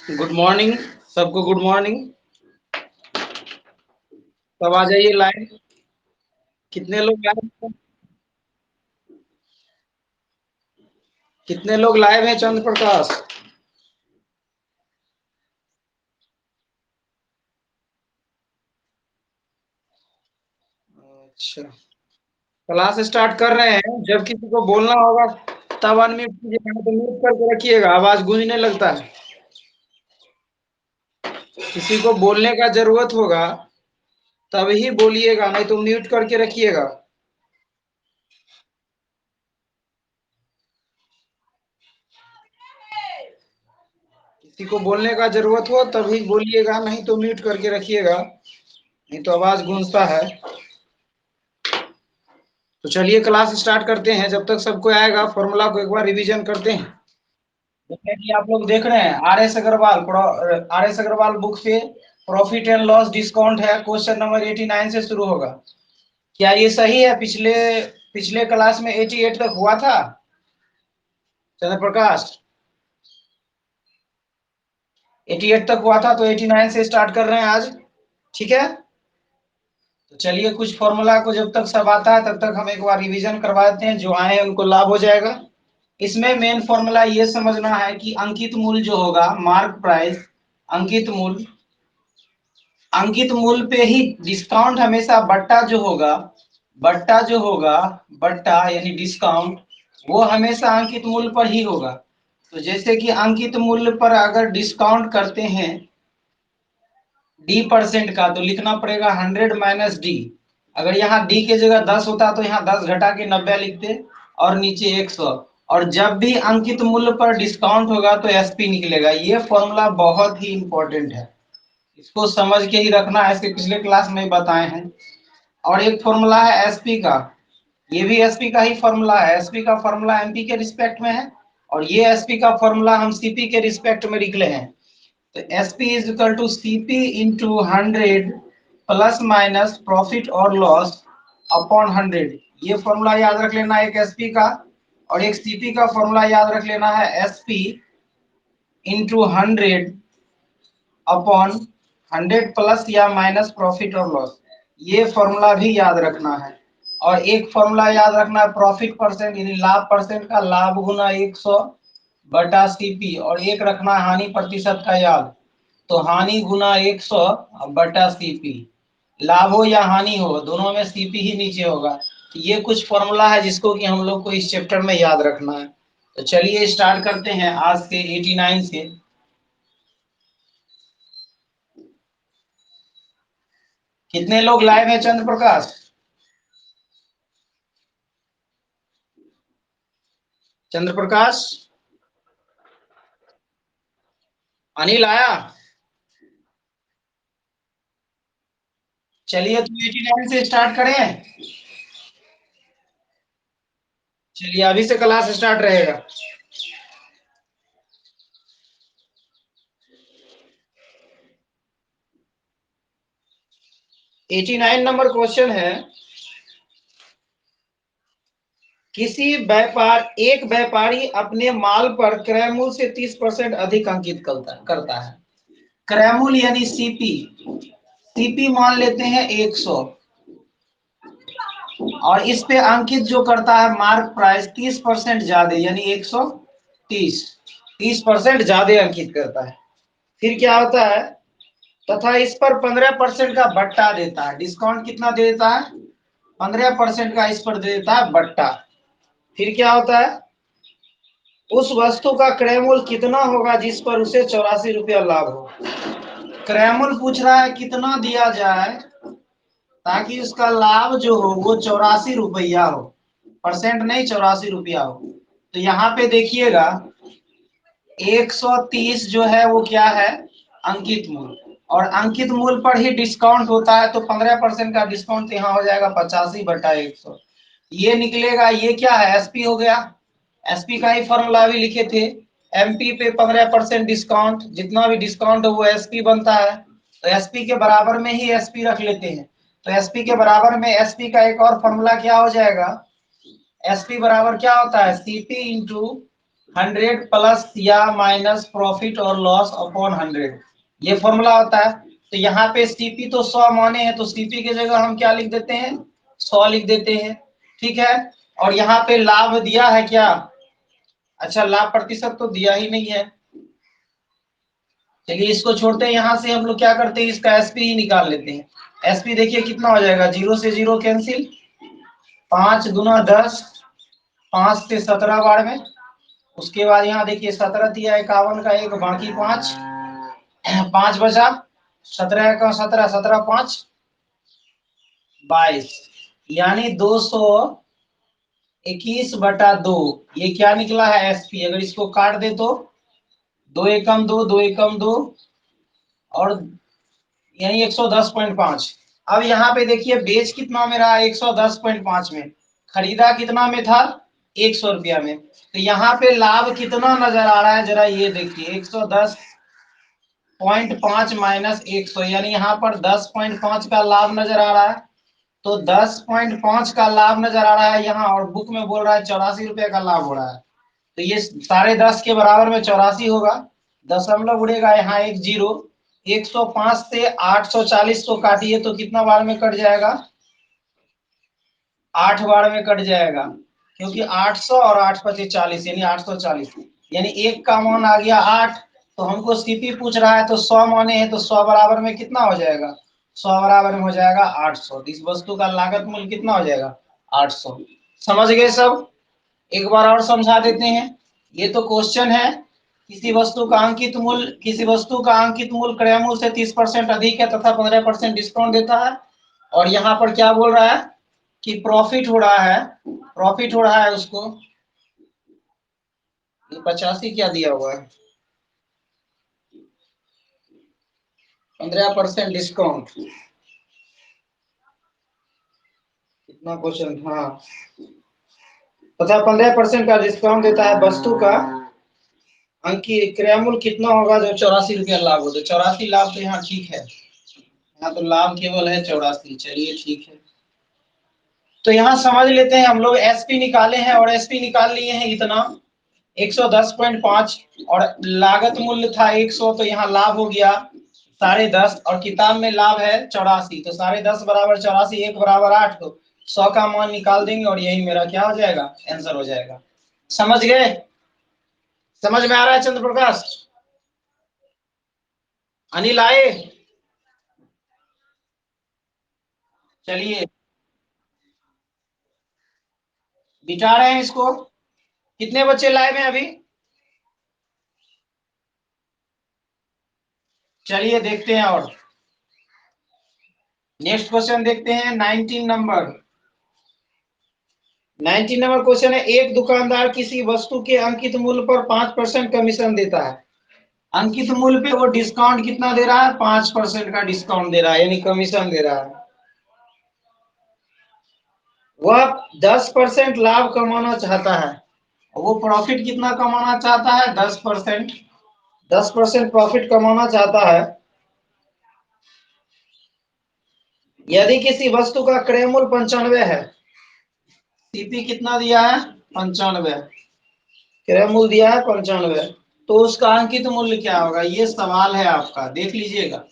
Good morning सबको। Good morning. सब आ जाइए लाइन। कितने लोग लाइव कितने लोग लाइव हैं चंद्र प्रकाश? अच्छा, क्लास स्टार्ट कर रहे हैं। जब किसी को बोलना होगा तब अनम्यूट कीजिएगा, नहीं तो म्यूट करके रखिएगा, आवाज गूंजने लगता है। किसी को बोलने का जरूरत होगा तब ही बोलिएगा, नहीं तो म्यूट करके रखिएगा। किसी को बोलने का जरूरत हो तभी बोलिएगा, नहीं तो म्यूट करके रखिएगा, नहीं तो आवाज गूंजता है। तो चलिए क्लास स्टार्ट करते हैं। जब तक सबको आएगा फॉर्मूला को एक बार रिवीजन करते हैं। जैसे कि आप लोग देख रहे हैं आर एस अग्रवाल बुक से प्रॉफिट एंड लॉस डिस्काउंट है। क्वेश्चन नंबर 89 से शुरू होगा। क्या ये सही है? पिछले पिछले क्लास में 88 तक हुआ था चंद्र प्रकाश। 88 तक हुआ था, तो 89 से स्टार्ट कर रहे हैं आज। ठीक है, तो चलिए कुछ फॉर्मूला को जब तक सब आता है तब तक हम एक बार रिवीजन करवा देते हैं, जो आए हैं उनको लाभ हो जाएगा। इसमें मेन फॉर्मूला ये समझना है कि अंकित मूल्य जो होगा, मार्क प्राइस, अंकित मूल्य, अंकित मूल्य पे ही डिस्काउंट हमेशा बट्टा यानी डिस्काउंट, वो हमेशा अंकित मूल्य पर ही होगा। तो जैसे कि अंकित मूल्य पर अगर डिस्काउंट करते हैं D% का, तो लिखना पड़ेगा 100 माइनस डी। अगर यहाँ डी के जगह 10 होता तो यहाँ 10 घटा के 90 लिखते और नीचे 100। और जब भी अंकित मूल्य पर डिस्काउंट होगा तो एसपी निकलेगा। ये फॉर्मूला बहुत ही इंपॉर्टेंट है, इसको समझ के ही रखना है, इसके पिछले क्लास में बताए हैं। और एक फॉर्मूला है एसपी का, ये भी एसपी का ही फॉर्मूला है। एसपी का फॉर्मूला एमपी के रिस्पेक्ट में है, और ये एसपी का फॉर्मूला हम सीपी के रिस्पेक्ट में निकले हैं। तो SP is equal to CP into 100 plus minus profit और लॉस अपॉन 100। ये फॉर्मूला याद रख लेना एक एसपी का। और एक सीपी का फॉर्मूला याद रख लेना है एसपी इंटू 100 अपॉन 100 प्लस या माइनस प्रॉफिट और लॉस। ये फॉर्मूला भी याद रखना है। और एक फॉर्मूला याद रखना है प्रॉफिट परसेंट, यानी लाभ परसेंट का, लाभ गुना 100 बटा सीपी। और एक रखना है हानि प्रतिशत का याद, तो हानि गुना 100 बटा सीपी। लाभ हो या हानि हो, दोनों में सीपी ही नीचे होगा। तो ये कुछ फॉर्मूला है जिसको कि हम लोग को इस चैप्टर में याद रखना है। तो चलिए स्टार्ट करते हैं आज से 89 से। कितने लोग लाइव हैं चंद्र प्रकाश? चंद्र प्रकाश, अनिल आया? चलिए तो 89 से स्टार्ट करें। चलिए अभी से क्लास स्टार्ट रहेगा। 89 नंबर क्वेश्चन है, एक व्यापारी अपने माल पर क्रय मूल्य से 30% अधिक अंकित करता है। क्रय मूल्य यानी सीपी, सीपी मान लेते हैं 100, और इस पे अंकित जो करता है मार्क प्राइस 30% ज्यादा, यानी 130, 30% ज्यादा अंकित करता है। फिर क्या होता है, तथा इस पर 15% का बट्टा देता है। डिस्काउंट कितना दे देता है? 15% का इस पर दे देता है बट्टा। फिर क्या होता है, उस वस्तु का क्रय मूल्य कितना होगा जिस पर उसे 84 रुपया लाभ हो। क्रय मूल्य पूछ रहा है कितना दिया जाए ताकि उसका लाभ जो हो वो 84 रुपया हो, परसेंट नहीं 84 रुपया हो। तो यहाँ पे देखिएगा 130 जो है वो क्या है, अंकित मूल्य, और अंकित मूल्य पर ही डिस्काउंट होता है, तो 15% का डिस्काउंट यहाँ हो जाएगा 85 बटा 100। ये निकलेगा, ये क्या है, एसपी हो गया। एसपी का ही फॉर्मूला भी लिखे थे, एमपी पे 15% डिस्काउंट, जितना भी डिस्काउंट हो वो एसपी बनता है। तो एसपी के बराबर में ही एसपी रख लेते हैं। तो एसपी के बराबर में एसपी का एक और फॉर्मूला क्या हो जाएगा, एसपी बराबर क्या होता है, सीपी इंटू 100 प्लस या माइनस प्रॉफिट और लॉस अपॉन 100, ये फॉर्मूला होता है। तो यहाँ पे सीपी तो 100 माने हैं, तो सीपी की जगह हम क्या लिख देते हैं, 100 लिख देते हैं, ठीक है। और यहाँ पे लाभ दिया है क्या, अच्छा लाभ प्रतिशत तो दिया ही नहीं है, चलिए इसको छोड़ते हैं। यहाँ से हम लोग क्या करते हैं, इसका एसपी ही निकाल लेते हैं। एसपी देखिए कितना हो जाएगा, 0 से 0 कैंसिल, 5 दूना 10, 5 से 17 बार में, उसके बाद यहाँ देखिए 17 दिया 51 का एक, बाकी 5, 5 बचा, 17 का 17, 17 5 22, यानी 221/2, ये क्या निकला है एसपी। अगर इसको काट दे तो 2 एकम 2, 2 एकम 2, और यानी 110.5। अब यहाँ पे देखिए बेच कितना में रहा, 110.5 में, खरीदा कितना में था, 100 रुपया में। तो यहाँ पे लाभ कितना नजर आ रहा है, जरा ये देखिए, 110.5 माइनस 100, यानी यहाँ पर 10.5 का लाभ नजर आ रहा है। तो 10.5 का लाभ नजर आ रहा है यहाँ, और बुक में बोल रहा है 84 रुपए का लाभ हो रहा है। तो ये 10.5 के बराबर में 84 होगा, दशमलव उड़ेगा यहाँ एक जीरो। 105 से 840 को काटिए तो कितना बार में कट जाएगा, 8 बार में कट जाएगा, क्योंकि 800 और 8 पचे 40, यानी 840, यानी एक का मान आ गया 8। तो हमको सीपी पूछ रहा है तो 100 माने हैं, तो 100 बराबर में कितना हो जाएगा, 100 बराबर में हो जाएगा 800। इस वस्तु का लागत मूल्य कितना हो जाएगा, 800। समझ गए सब, एक बार और समझा देते हैं। ये तो क्वेश्चन है, किसी वस्तु का अंकित मूल्य, किसी वस्तु का अंकित मूल्य क्रय मूल्य से 30% अधिक है तथा 15% डिस्काउंट देता है। और यहाँ पर क्या बोल रहा है कि प्रॉफिट हो रहा है, प्रॉफिट हो रहा है उसको, ये 85 क्या दिया हुआ है, 15% डिस्काउंट, कितना क्वेश्चन था, तथा 15% का डिस्काउंट देता है। वस्तु का अंकित क्रय मूल्य कितना होगा जो 84 रुपया लाभ हो, तो 84 लाभ तो यहाँ ठीक है, यहाँ तो लाभ केवल है 84, चलिए ठीक है। तो यहाँ समझ लेते हैं, हम लोग एसपी निकाले हैं, और एसपी निकाल लिए हैं इतना 110.5, और लागत मूल्य था 100, तो यहाँ लाभ हो गया 10.5, और किताब में लाभ है 84, तो 10.5 बराबर 84, 1 बराबर 8, तो 100 का मान निकाल देंगे और यही मेरा क्या हो जाएगा, आंसर हो जाएगा। समझ गए, समझ में आ रहा है चंद्र प्रकाश, अनिल आए, चलिए बिठा रहे हैं इसको। कितने बच्चे लाइव हैं अभी, चलिए देखते हैं। और नेक्स्ट क्वेश्चन देखते हैं, 19 नंबर। 19 नंबर क्वेश्चन है, एक दुकानदार किसी वस्तु के अंकित मूल्य पर 5% कमीशन देता है। अंकित मूल्य पे वो डिस्काउंट कितना दे रहा है, 5% का डिस्काउंट दे रहा है, यानी कमीशन दे रहा है। वह 10% लाभ कमाना चाहता है, वो प्रॉफिट कितना कमाना चाहता है, 10%, 10% प्रॉफिट कमाना चाहता है। यदि किसी वस्तु का क्रय मूल्य 95 है, सीपी कितना दिया है, 95, क्रय मूल्य दिया है 95, तो उसका अंकित मूल्य क्या होगा, ये सवाल है आपका, देख लीजिएगा।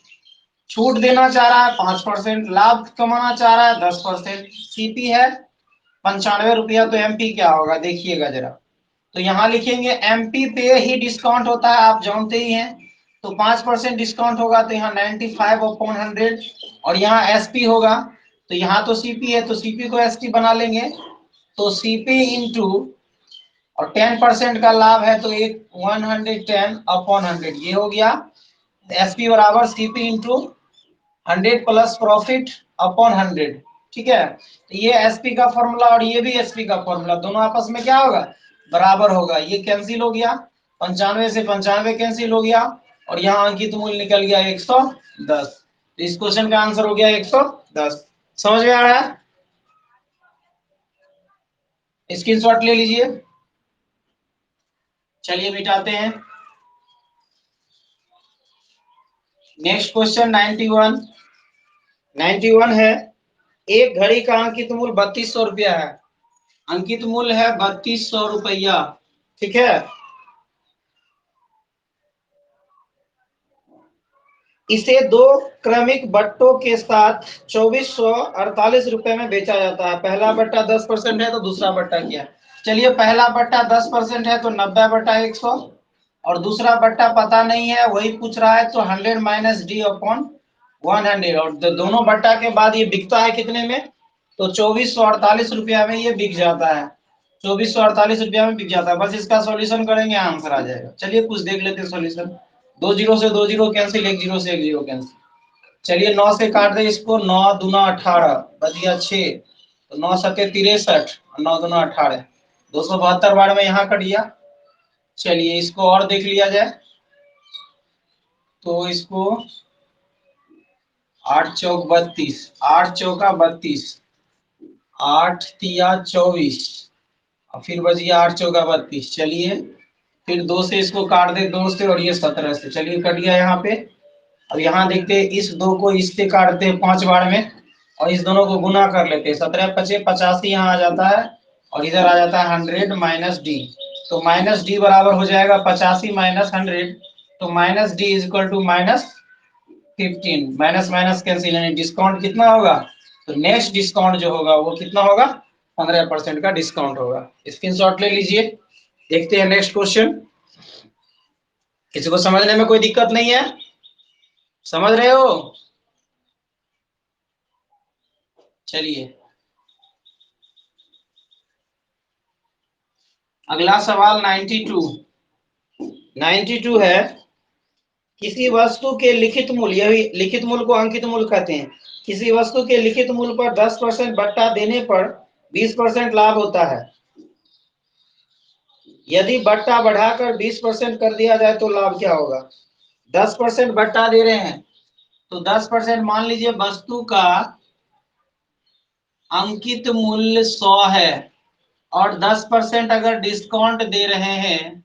छूट देना चाह रहा है 5%, लाभ कमाना चाह रहा है 10%, सीपी है 95 रुपया, तो एमपी क्या होगा देखिएगा जरा। तो यहाँ लिखेंगे एमपी पे ही डिस्काउंट होता है, आप जानते ही हैं। तो 5% डिस्काउंट होगा, तो यहाँ 95/100, और यहाँ एसपी होगा, तो यहाँ तो सीपी है, तो सीपी को एसपी बना लेंगे। तो सीपी इंटू, और 10% का लाभ है तो एक 110/100, ये हो गया। एसपी बराबर CP into 100 plus profit upon 100, ठीक है। तो ये एसपी का फॉर्मूला और ये भी एसपी का फॉर्मूला, दोनों आपस में क्या होगा, बराबर होगा। ये कैंसिल हो गया, 95 से 95 कैंसिल हो गया, और यहाँ अंकित मूल्य निकल गया 110। तो इस क्वेश्चन का आंसर हो गया 110। समझ में आ रहा है, स्क्रीनशॉट ले लीजिए। चलिए मिटाते हैं। Next question 91। 91 है, एक घड़ी का अंकित मूल्य 3200 रुपया है, अंकित मूल्य है 3200 रुपया, ठीक है। इसे दो क्रमिक बट्टों के साथ 2448 रुपए में बेचा जाता है। पहला बट्टा 10% है तो दूसरा बट्टा क्या है? चलिए पहला बट्टा 10% है तो 90/100, और दूसरा बट्टा पता नहीं है वही पूछ रहा है तो 100 माइनस डी अपॉन 100, और दोनों बट्टा के बाद ये बिकता है कितने में? तो 2448 रुपया में ये बिक जाता है। 2448 रुपया में बिक जाता है। बस इसका सॉल्यूशन करेंगे, आंसर आ जाएगा। चलिए कुछ देख लेते हैं सॉल्यूशन। 2 जीरो से 2 जीरो कैंसिल, 1 जीरो से 1 जीरो कैंसिल। चलिए 9 से काट दे इसको, 9 दूना 18 बच गया 6, तो 9 सत्ते 63, 9 दूना 18, 272 बार में यहाँ कट गया। चलिए इसको और देख लिया जाए, तो इसको 8 चौक 32, 8 चौका 32, 8 तिया 24, और फिर बच गया 8 चौका 32। चलिए फिर 2 से इसको काट दे, 2 से, और ये 17 से। चलिए कट गया यहाँ पे। अब यहाँ देखते हैं, इस 2 को इससे काटते हैं 5 बार में, और इस दोनों को गुना कर लेते हैं। 17 पचे 85 यहाँ आ जाता है, और इधर आ जाता है 100 माइनस डी। तो माइनस डी बराबर हो जाएगा 85 माइनस 100, तो minus D is equal to minus 15। Minus minus cancel, यानी डिस्काउंट कितना होगा? तो नेक्स्ट डिस्काउंट जो होगा वो कितना होगा? 15% का डिस्काउंट होगा। स्क्रीनशॉट ले लीजिए। देखते हैं नेक्स्ट क्वेश्चन। किसी को समझने में कोई दिक्कत नहीं है? समझ रहे हो? चलिए अगला सवाल 92 है, किसी वस्तु के लिखित मूल्य, यही लिखित मूल्य को अंकित मूल्य कहते हैं। किसी वस्तु के लिखित मूल्य पर 10% बट्टा देने पर 20% लाभ होता है। यदि बट्टा बढ़ाकर 20% कर दिया जाए तो लाभ क्या होगा? 10% बट्टा दे रहे हैं, तो 10% मान लीजिए वस्तु का अंकित मूल्य 100 है, और 10% अगर डिस्काउंट दे रहे हैं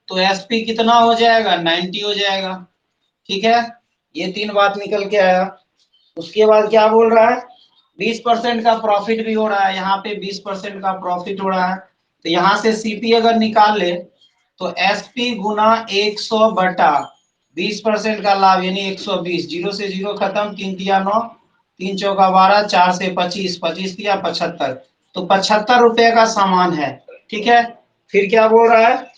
तो एसपी कितना हो जाएगा? 90 हो जाएगा। ठीक है, ये 3 बात निकल के आया। उसके बाद क्या बोल रहा है? 20% का प्रॉफिट भी हो रहा है, यहाँ पे 20% का प्रॉफिट हो रहा है। तो यहाँ से सीपी अगर निकाल ले तो एसपी गुना 100 बटा 20% का लाभ, यानी 120। 0 से 0 खत्म, 3 तिया 9, 3 चौका 12, 4 से 25, 25 तिया 75, तो 75 रुपए का सामान है। ठीक है, फिर क्या बोल रहा है?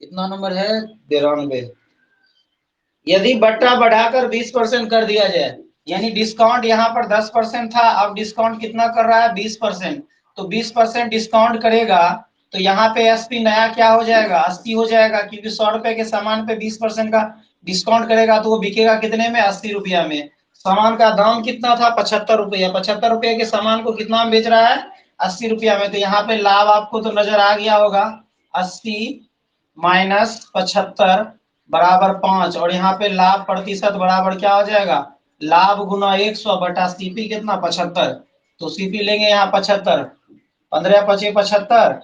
कितना नंबर है? 92। यदि बट्टा बढ़ाकर 20% कर दिया जाए, यानी डिस्काउंट यहाँ पर 10% था, अब डिस्काउंट कितना कर रहा है? 20%। तो 20% डिस्काउंट करेगा तो यहाँ पे एसपी नया क्या हो जाएगा? 80 हो जाएगा, क्योंकि 100 रुपए के सामान पे 20% का डिस्काउंट करेगा तो वो बिकेगा कितने में? 80 रुपया में। सामान का दाम कितना था? 75 रुपया। 75 रुपये के सामान को कितना में बेच रहा है? 80 रुपया में। तो यहाँ पे लाभ आपको तो नजर आ गया होगा, 80 माइनस 75 बराबर 5, और यहाँ पे लाभ प्रतिशत बराबर क्या हो जाएगा? लाभ गुना 100 बटा सीपी कितना? 75। तो सीपी लेंगे यहाँ 75, 15 पचे 75,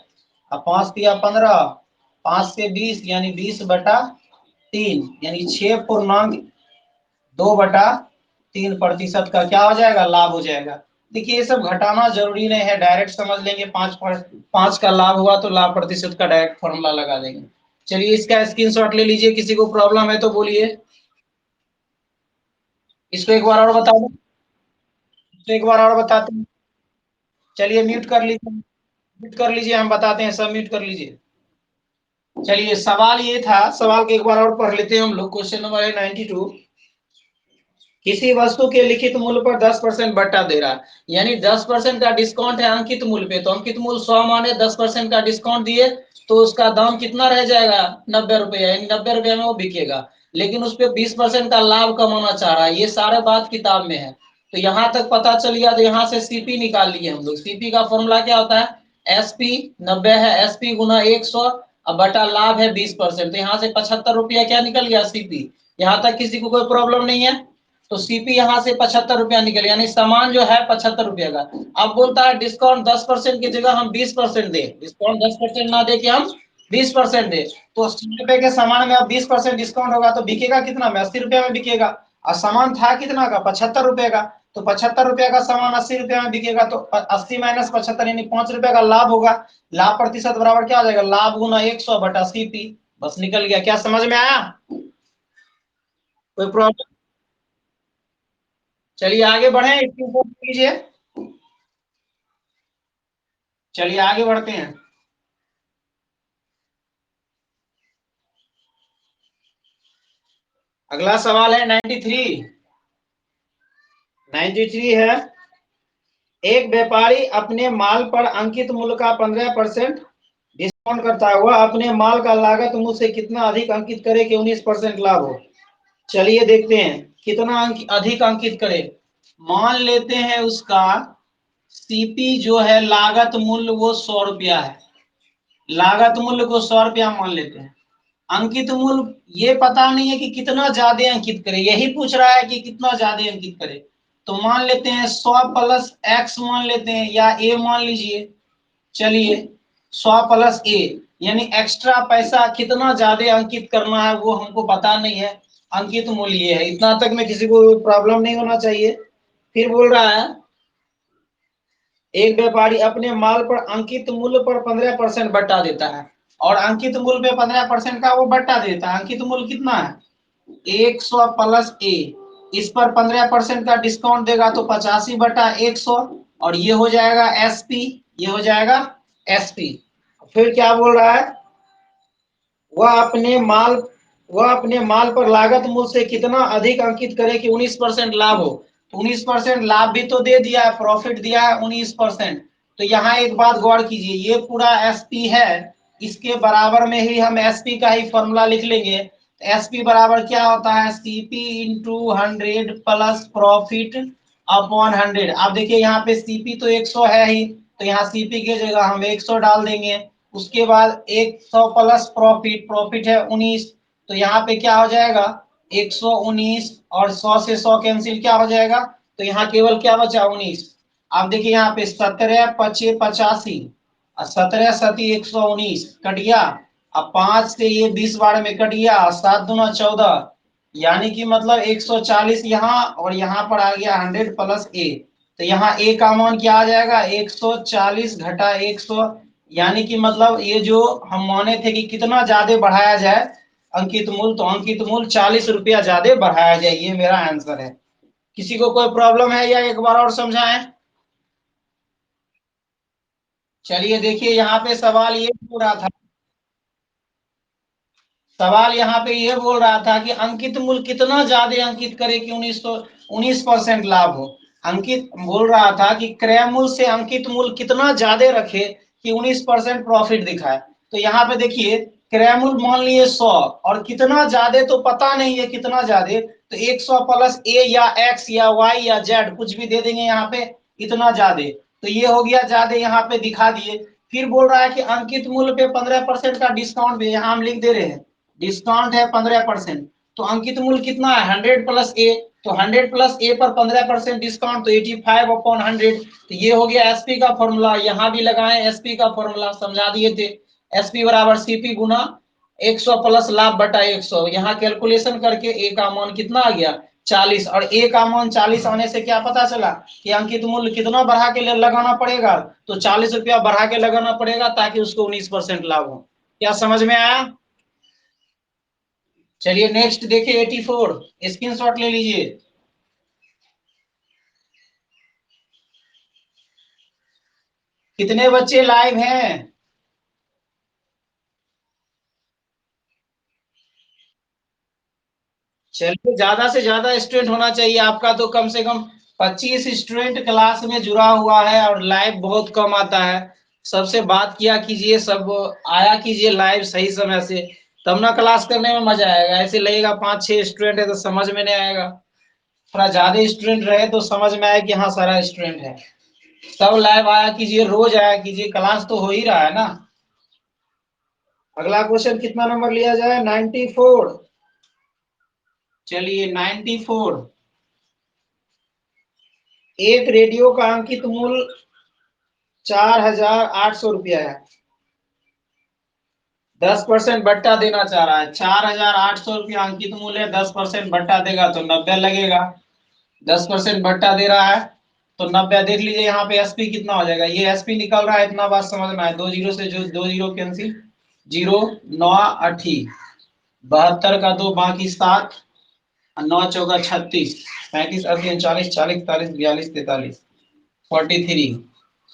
अब 5 दिया 15, 5 से 20, यानी 20/3, यानी 6.2/3% का क्या हो जाएगा? लाभ हो जाएगा। देखिए ये सब घटाना जरूरी नहीं है, डायरेक्ट समझ लेंगे। 5 का लाभ हुआ तो लाभ प्रतिशत का डायरेक्ट फॉर्मूला लगा देंगे। चलिए इसका स्क्रीनशॉट ले लीजिए, किसी को प्रॉब्लम है तो बोलिए। इसको एक बार और बता दो, इसको एक बार और बताते हैं। चलिए म्यूट कर लीजिए, म्यूट कर लीजिए, हम बताते हैं, सब म्यूट कर लीजिए। चलिए सवाल ये था, सवाल को एक बार और पढ़ लेते हैं हम लोग। क्वेश्चन नंबर है 92। किसी वस्तु के लिखित मूल्य पर 10% बट्टा दे रहा है, यानी 10% का डिस्काउंट है अंकित मूल्य पे। तो अंकित मूल्य 100 माने, 10% का डिस्काउंट दिए तो उसका दाम कितना रह जाएगा? 90 रुपया, यानी 90 रुपया में वो बिकेगा। लेकिन उस पर 20% का लाभ कमाना चाह रहा है। ये सारे बात किताब में है, तो यहाँ तक पता चल गया। तो यहाँ से सीपी निकाल लिए हम लोग। सीपी का फॉर्मूला क्या होता है? एसपी 90 है, एसपी गुना 100 अब बटा लाभ है 20%। तो यहाँ से 75 रुपया क्या निकल गया? सीपी। यहाँ तक किसी को कोई प्रॉब्लम नहीं है? तो सीपी यहाँ से 75 रुपया निकल, यानी सामान जो है 75 रुपया का। अब बोलता है डिस्काउंट 10% की जगह हम 20% दे, डिस्काउंट 10% ना दे के हम 20% दे। तो 80 रुपए के सामान में अब 20% डिस्काउंट होगा तो बिकेगा कितना में? 80 रुपया में बिकेगा। और सामान था कितना का? 75 रुपए का। तो 75 रुपया का सामान 80 रुपया में बिकेगा, तो 80 माइनस 75, यानी 5 रुपया का लाभ होगा। लाभ प्रतिशत बराबर क्या हो जाएगा? लाभ गुना 100 बटा सीपी। बस निकल गया। क्या समझ में आया? कोई प्रॉब्लम? चलिए आगे बढ़े, इसके ऊपर कीजिए। चलिए आगे बढ़ते हैं। अगला सवाल है 93। 93 है, एक व्यापारी अपने माल पर अंकित मूल्य का 15% डिस्काउंट करता है, वह अपने माल का लागत मूल्य से कितना अधिक अंकित करे कि 19% लाभ हो। चलिए देखते हैं कितना अधिक अंकित करे। मान लेते हैं उसका सीपी जो है लागत मूल्य वो 100 रुपया है। लागत मूल्य को 100 रुपया मान लेते हैं। अंकित मूल्य ये पता नहीं है कि कितना ज्यादा अंकित करे, यही पूछ रहा है कि कितना ज्यादा अंकित करे। तो मान लेते हैं 100 प्लस एक्स मान लेते हैं, या ए मान लीजिए। चलिए 100 प्लस ए, यानी एक्स्ट्रा पैसा कितना ज्यादा अंकित करना है वो हमको पता नहीं है। अंकित मूल्य ये है। इतना तक में किसी को प्रॉब्लम नहीं होना चाहिए। फिर बोल रहा है एक व्यापारी अपने माल पर अंकित मूल्य पर 15% बट्टा देता है, और अंकित मूल्य पे 15% का वो बट्टा देता है। अंकित मूल्य कितना है 100 प्लस ए, इस पर 15% का डिस्काउंट देगा तो 85/100, और ये हो जाएगा एसपी, ये हो जाएगा एसपी। फिर क्या बोल रहा है, वह अपने माल वह अपने माल पर लागत मूल्य से कितना अधिक अंकित करे कि 19% लाभ हो। तो 19% लाभ भी तो दे दिया है, प्रॉफिट दिया है 19%। तो यहाँ एक बात गौर कीजिए, ये पूरा एसपी है, इसके बराबर में ही हम एसपी का ही फॉर्मूला लिख लेंगे। एसपी बराबर क्या होता है, CP into 100 plus profit upon 100। अब देखिए यहाँ पे सीपी तो 100 है ही, तो यहाँ सीपी की जगह हम 100 डाल देंगे। उसके बाद 100 प्लस प्रॉफिट, प्रॉफिट है 19, तो यहाँ पे क्या हो जाएगा 119, और 100 से 100 कैंसिल क्या हो जाएगा, तो यहाँ केवल क्या बचा 19। अब देखिए यहाँ पे 17 पचे 85, और 17 सती 119 कट गया। अब 5 से ये 20 बार में कट गया, 7 दूना 14, यानी कि मतलब 140 यहाँ, और यहाँ पर आ गया 100 प्लस ए। तो यहाँ ए का मान क्या आ जाएगा 140 घटा 100, यानी कि मतलब ये जो हम माने थे कि कितना ज्यादा बढ़ाया जाए अंकित मूल्य, तो अंकित मूल्य 40 रुपया ज्यादा बढ़ाया जाए, ये मेरा आंसर है। किसी को कोई प्रॉब्लम है या एक बार और समझाएं? चलिए देखिए यहाँ पे सवाल ये बोल रहा था, सवाल यहाँ पे ये बोल रहा था कि अंकित मूल्य कितना ज्यादा अंकित करे कि 19% लाभ हो। अंकित बोल रहा था कि क्रय मूल्य से अंकित मूल्य कितना ज्यादा रखे कि 19% प्रॉफिट दिखाए। तो यहाँ पे देखिए क्रय मूल्य मान लिए 100, और कितना ज्यादा तो पता नहीं है कितना ज्यादा, तो 100 प्लस ए या एक्स या वाई या जेड कुछ भी दे देंगे यहाँ पे, इतना ज्यादा। तो ये हो गया ज्यादा, यहाँ पे दिखा दिए। फिर बोल रहा है कि अंकित मूल्य पे 15% का डिस्काउंट भी यहाँ हम लिख दे रहे हैं, डिस्काउंट है 15%। तो अंकित मूल्य कितना है 100 प्लस ए, तो 100 प्लस ए पर 15% डिस्काउंट, तो 85/100। तो ये हो गया एसपी का फॉर्मूला, यहाँ भी लगाए एसपी का फॉर्मूला समझा दिए थे। एसपी बराबर सीपी गुना 100 प्लस लाभ बटा 100। यहाँ कैलकुलेशन करके ए का मान कितना आ गया 40, और ए का मान 40 आने से क्या पता चला कि अंकित मूल्य कितना बढ़ा के लगाना पड़ेगा, तो 40 रुपया बढ़ा के लगाना पड़ेगा ताकि उसको 19% लाभ हो। क्या समझ में आया? चलिए नेक्स्ट देखिए 84, स्क्रीनशॉट ले लीजिए। कितने बच्चे लाइव हैं? चलिए ज्यादा से ज्यादा स्टूडेंट होना चाहिए आपका, तो कम से कम 25 स्टूडेंट क्लास में जुड़ा हुआ है, और लाइव बहुत कम आता है। सबसे बात किया कीजिए, सब आया कीजिए लाइव सही समय से, तब ना क्लास करने में मजा आएगा। ऐसे लगेगा 5-6 स्टूडेंट है तो समझ में नहीं आएगा। थोड़ा ज्यादा स्टूडेंट रहे तो समझ में आए कि हाँ सारा स्टूडेंट है। सब लाइव आया कीजिए, रोज आया कीजिए, क्लास तो हो ही रहा है ना। अगला क्वेश्चन कितना नंबर लिया जाए 94। चलिए 94, एक रेडियो का अंकित मूल्य 4,800 रुपया है। 10% बट्टा देना चाह रहा है, 4,800 रुपया अंकित मूल्य है, 10% बट्टा देगा तो 90 लगेगा। 10% बट्टा दे रहा है तो 90। देख लीजिए यहाँ पे एसपी कितना हो जाएगा, ये एसपी निकल रहा है, इतना बात समझना है। 2 जीरो से जो 2 जीरो कैंसिल, जीरो, 9 8, 72 का 2 बाकी 7, 9 चौका 36, 35 80 39 40 41 42 43 43।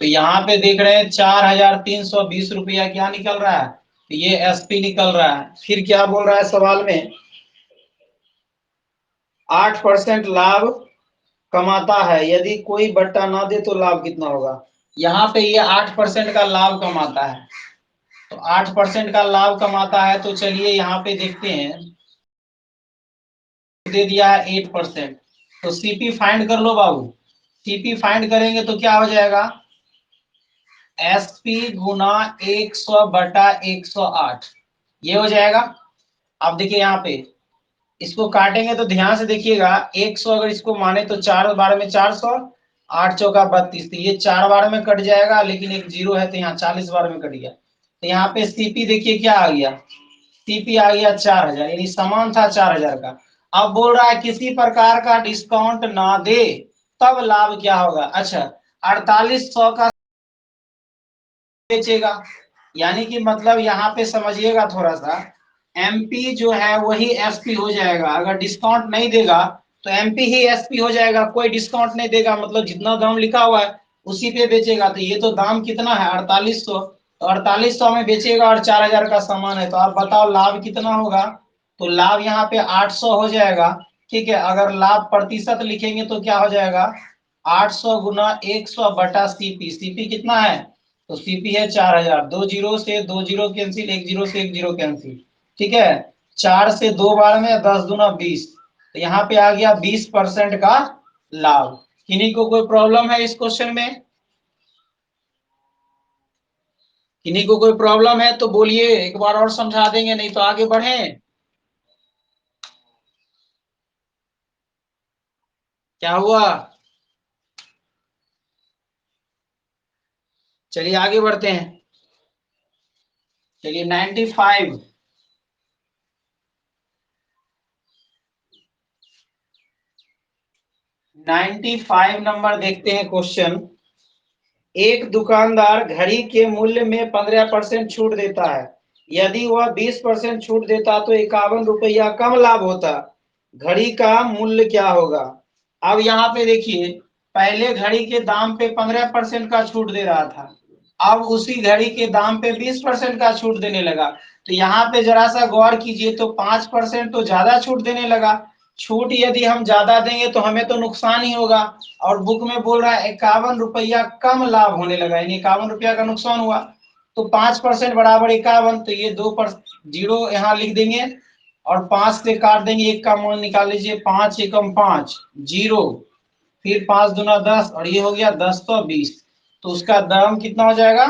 तो यहाँ पे देख रहे हैं 4,320 रुपया क्या निकल रहा है, तो ये एसपी निकल रहा है। फिर क्या बोल रहा है सवाल में, 8% लाभ कमाता है, यदि कोई बट्टा ना दे तो लाभ कितना होगा। यहाँ पे ये 8% का लाभ कमाता है, तो 8% का लाभ कमाता है, तो चलिए यहाँ पे देखते हैं, दे दिया है 8%, तो सीपी फाइंड कर लो बाबू। सीपी फाइंड करेंगे तो क्या हो जाएगा, एसपी गुना 100/108, ये हो जाएगा। अब देखिए यहाँ पे इसको काटेंगे तो ध्यान से देखिएगा, 100 अगर इसको माने तो 4 बार में 400, 8 चौका 32, तो ये 4 बार में कट जाएगा, लेकिन एक जीरो है तो यहाँ 40 बार में कट गया। तो यहाँ पे सीपी देखिए क्या आ गया, सीपी आ गया 4,000, यानी समान था 4,000 का। अब बोल रहा है किसी प्रकार का डिस्काउंट ना दे तब लाभ क्या होगा। अच्छा, 4800 का बेचेगा, यानी कि मतलब यहाँ पे समझिएगा थोड़ा सा, एमपी जो है वही एसपी हो जाएगा। अगर डिस्काउंट नहीं देगा तो एमपी ही एसपी हो जाएगा, कोई डिस्काउंट नहीं देगा, मतलब जितना दाम लिखा हुआ है उसी पे बेचेगा। तो ये तो दाम कितना है 4800, तो 4800 में बेचेगा और 4,000 का सामान है, तो आप बताओ लाभ कितना होगा। तो लाभ यहाँ पे 800 हो जाएगा। ठीक है, अगर लाभ प्रतिशत लिखेंगे तो क्या हो जाएगा, 800 गुना 100/सीपी, सीपी कितना है, तो सीपी है 4,000, 2 जीरो से 2 जीरो कैंसिल, 1 जीरो से 1 जीरो कैंसिल। ठीक है, 4 से 2 बार में 10 दूना 20, तो यहाँ पे आ गया 20% का लाभ। किन्हीं को कोई प्रॉब्लम है इस क्वेश्चन में, किन्हीं को कोई प्रॉब्लम है तो बोलिए, एक बार और समझा देंगे, नहीं तो आगे बढ़े। क्या हुआ, चलिए आगे बढ़ते हैं। चलिए 95, 95 नंबर देखते हैं क्वेश्चन। एक दुकानदार घड़ी के मूल्य में 15% छूट देता है, यदि वह 20% छूट देता तो 51 रुपया कम लाभ होता, घड़ी का मूल्य क्या होगा। अब यहाँ पे देखिए, पहले घड़ी के दाम पे 15% का छूट दे रहा था, अब उसी घड़ी के दाम पे 20% का छूट देने लगा। तो यहाँ पे जरा सा गौर कीजिए, तो 5% तो ज्यादा छूट देने लगा। छूट यदि हम ज्यादा देंगे तो हमें तो नुकसान ही होगा, और बुक में बोल रहा है 51 रुपया कम लाभ होने लगा, यानी 51 रुपया का नुकसान हुआ। तो 5% बराबर 51, तो ये 2 पर जीरो यहाँ लिख देंगे, और 5 से काट देंगे, एक का मान निकाल लीजिए, 5 एकम 5 जीरो, फिर 5 दूना 10, और ये हो गया 1020, तो उसका दाम कितना हो जाएगा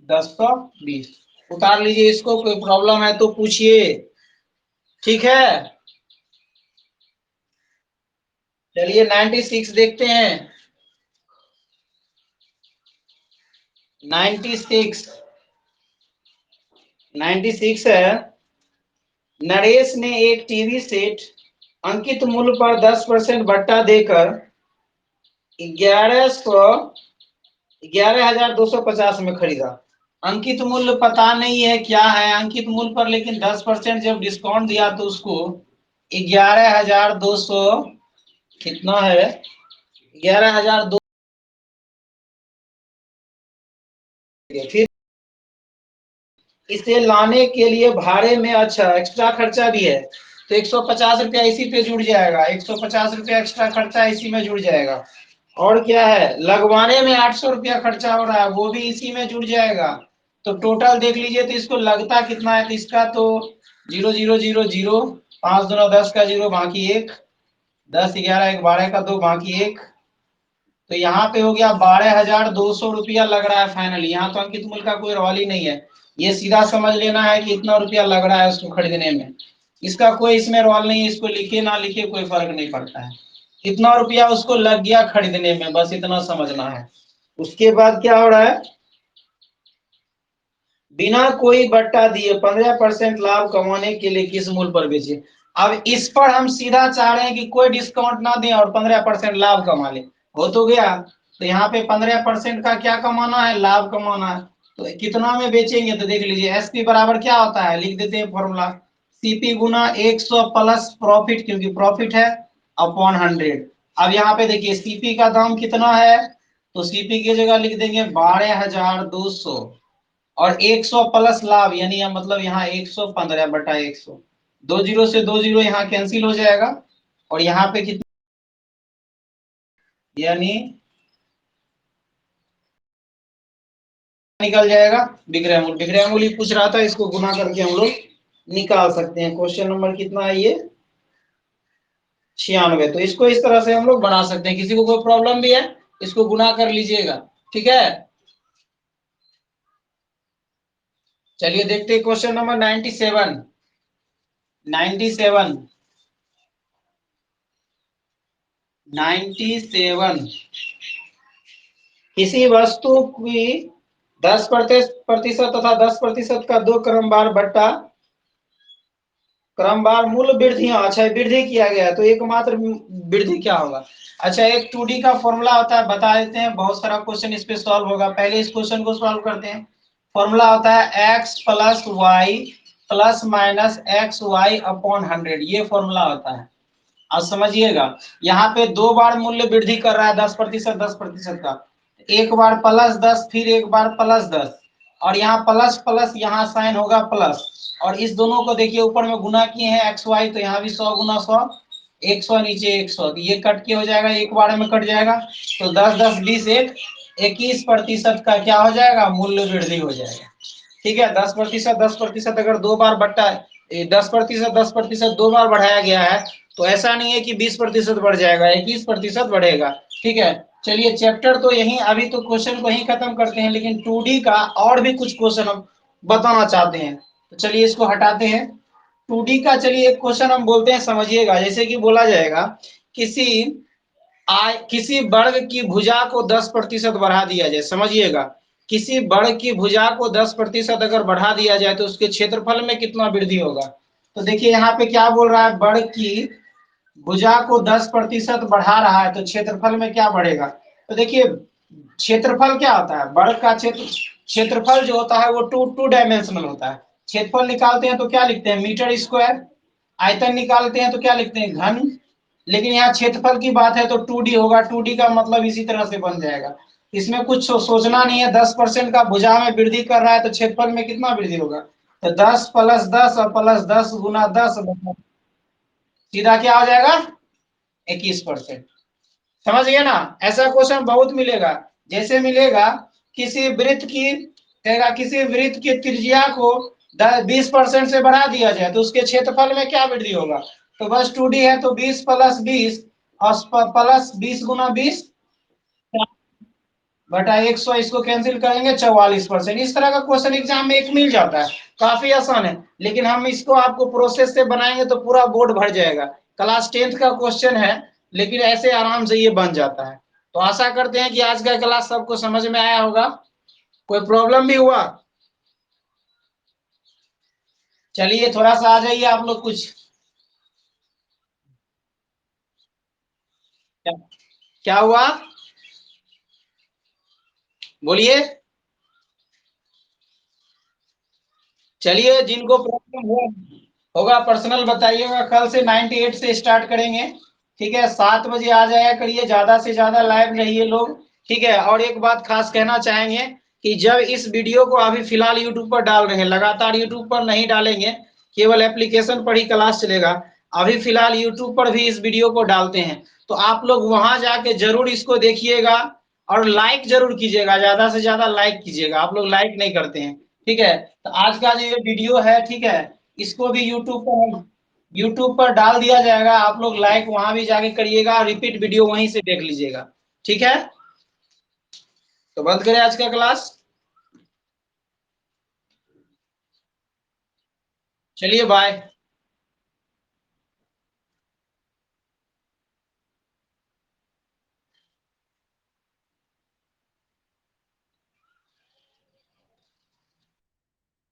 1020। उतार लीजिए इसको, कोई प्रॉब्लम है तो पूछिए। ठीक है, चलिए 96 देखते हैं। 96, 96 है, नरेश ने एक टीवी सेट अंकित मूल्य पर 10% भट्टा देकर 11,250 में खरीदा। अंकित मूल्य पता नहीं है क्या है अंकित मूल्य पर, लेकिन 10% जब डिस्काउंट दिया तो उसको 11,200 कितना है, 11,200। फिर इसे लाने के लिए भाड़े में अच्छा एक्स्ट्रा खर्चा भी है, तो 150 रुपया इसी पे जुड़ जाएगा, 150 रुपया एक्स्ट्रा खर्चा इसी में जुड़ जाएगा। और क्या है, लगवाने में 800 रुपया खर्चा हो रहा है, वो भी इसी में जुड़ जाएगा। तो टोटल देख लीजिए, तो इसको लगता कितना है, तो इसका तो 0,0,0,0, 5 दूना 10 का 0 बाकी 1, 10 11 1 12 का 2 बाकी 1, तो यहाँ पे हो गया 12,200 रुपया लग रहा है फाइनली। यहाँ तो अंकित मूल्य का कोई रॉल ही नहीं है, ये सीधा समझ लेना है कि इतना रुपया लग रहा है उसको खरीदने में, इसका कोई इसमें रॉल नहीं है, इसको लिखे ना लिखे कोई फर्क नहीं पड़ता है, इतना रुपया उसको लग गया खरीदने में, बस इतना समझना है। उसके बाद क्या हो रहा है, बिना कोई बट्टा दिए 15% लाभ कमाने के लिए किस मूल्य पर बेचे। अब इस पर हम सीधा चाह रहे हैं कि कोई डिस्काउंट ना दें और 15% लाभ कमा ले, हो तो गया। तो यहाँ पे 15% का क्या कमाना है, लाभ कमाना है। तो कितना में बेचेंगे, तो देख लीजिए एसपी बराबर क्या होता है, लिख देते हैं फॉर्मूला, सीपी गुना 100 प्लस प्रॉफिट, क्योंकि प्रॉफिट है, अपॉन 100। अब यहाँ पे देखिए सीपी का दाम कितना है, तो सीपी की जगह लिख देंगे 12,200, और 100 प्लस लाभ, यानी मतलब यहाँ 115 बटा 100, 20 से 20 यहाँ कैंसिल हो जाएगा, और यहाँ पे कितना, यानी निकल जाएगा विक्रय मूल्य। विक्रय मूल्य पूछ रहा था, इसको गुना करके हम लोग निकाल सकते हैं। क्वेश्चन नंबर कितना है ये, 96। तो इसको इस तरह से हम लोग बना सकते हैं। किसी को कोई प्रॉब्लम भी है, इसको गुना कर लीजिएगा, ठीक है। चलिए देखते हैं क्वेश्चन नंबर 97। 97 किसी वस्तु की 10% तथा 10% का दो क्रमवार मूल्य वृद्धि, अच्छा वृद्धि किया गया है, तो एकमात्र वृद्धि क्या होगा। अच्छा एक 2D का फॉर्मूला होता है, बता देते हैं, बहुत सारा क्वेश्चन इस पे सॉल्व होगा। पहले इस क्वेश्चन को सॉल्व करते हैं। फॉर्मूला होता है x plus Y plus minus X Y upon 100, ये फॉर्मूला होता है। अब समझिएगा, यहाँ पे दो बार मूल्य वृद्धि कर रहा है 10%, 10% का, एक बार प्लस 10, फिर एक बार प्लस 10, और यहाँ प्लस प्लस यहाँ साइन होगा प्लस, और इस दोनों को देखिए ऊपर में गुना किए हैं एक्स वाई, तो यहाँ भी 100 गुना 100, 100 नीचे 100, तो ये कट के हो जाएगा, एक बार में कट जाएगा, तो 10 10 20 एक 21% का क्या हो जाएगा, मूल्य वृद्धि हो जाएगा। ठीक है, 10%, 10% अगर दो बार बट्टा 10%, 10% दो बार बढ़ाया गया है, तो ऐसा नहीं है कि 20% बढ़ जाएगा, 21% बढ़ेगा। ठीक है, चलिए चैप्टर तो यही, अभी तो क्वेश्चन को ही खत्म करते हैं, लेकिन 2D का और भी कुछ क्वेश्चन हम बताना चाहते हैं, तो चलिए इसको हटाते हैं। 2D का चलिए एक क्वेश्चन हम बोलते हैं, समझिएगा। जैसे कि बोला जाएगा, किसी किसी वर्ग की भुजा को 10% बढ़ा दिया जाए, समझिएगा, किसी वर्ग की भुजा को 10% अगर बढ़ा दिया जाए तो उसके क्षेत्रफल में कितना वृद्धि होगा। तो देखिए यहाँ पे क्या बोल रहा है, वर्ग की भुजा को 10% बढ़ा रहा है, तो क्षेत्रफल में क्या बढ़ेगा। तो देखिए क्षेत्रफल क्या होता है, वर्ग का क्षेत्रफल जो होता है वो टू डायमेंशनल होता है। क्षेत्रफल निकालते हैं तो क्या लिखते हैं, मीटर स्क्वायर। आयतन निकालते हैं तो क्या लिखते हैं, घन। लेकिन यहाँ क्षेत्रफल की बात है तो 2D होगा, 2D का मतलब इसी तरह से बन जाएगा। इसमें कुछ सोचना नहीं है, 10% का भुजा में वृद्धि कर रहा है तो क्षेत्रफल में कितना वृद्धि होगा, तो 10 प्लस 10 और प्लस 10 गुना 10, सीधा क्या हो जाएगा, 21%। समझ गए ना। ऐसा क्वेश्चन बहुत मिलेगा। जैसे मिलेगा किसी वृत्त की, कहेगा किसी वृत्त की त्रिज्या को 20% से बढ़ा दिया जाए तो उसके क्षेत्रफल में क्या वृद्धि होगा। तो बस 2D है, तो 20 प्लस 20 और प्लस 20 गुना 20 बटा 100, इसको कैंसिल करेंगे 44%। इस तरह का क्वेश्चन एग्जाम में एक मिल जाता है, काफी आसान है। लेकिन हम इसको आपको प्रोसेस से बनाएंगे तो पूरा बोर्ड भर जाएगा। क्लास 10th का क्वेश्चन है, लेकिन ऐसे आराम से ये बन जाता है। तो आशा करते हैं कि आज का क्लास सबको समझ में आया होगा। कोई प्रॉब्लम भी हुआ, चलिए थोड़ा सा आ जाइए आप लोग कुछ। क्या, क्या हुआ, बोलिए। चलिए जिनको प्रॉब्लम हुआ होगा पर्सनल बताइएगा, कल से 98 से स्टार्ट करेंगे। ठीक है, 7 बजे आ जाया करिए, ज्यादा से ज्यादा लाइव रहिए लोग। ठीक है, और एक बात खास कहना चाहेंगे कि जब इस वीडियो को अभी फिलहाल यूट्यूब पर डाल रहे हैं, लगातार यूट्यूब पर नहीं डालेंगे, केवल एप्लीकेशन पर ही क्लास चलेगा। अभी फिलहाल यूट्यूब पर भी इस वीडियो को डालते हैं, तो आप लोग वहां जाके जरूर इसको देखिएगा, और लाइक जरूर कीजिएगा, ज्यादा से ज्यादा लाइक कीजिएगा। आप लोग लाइक नहीं करते हैं। ठीक है, तो आज का जो ये वीडियो है, ठीक है, इसको भी यूट्यूब पर डाल दिया जाएगा। आप लोग लाइक वहां भी जाके करिएगा, रिपीट वीडियो वहीं से देख लीजिएगा। ठीक है, तो बंद करें आज का क्लास। चलिए बाय।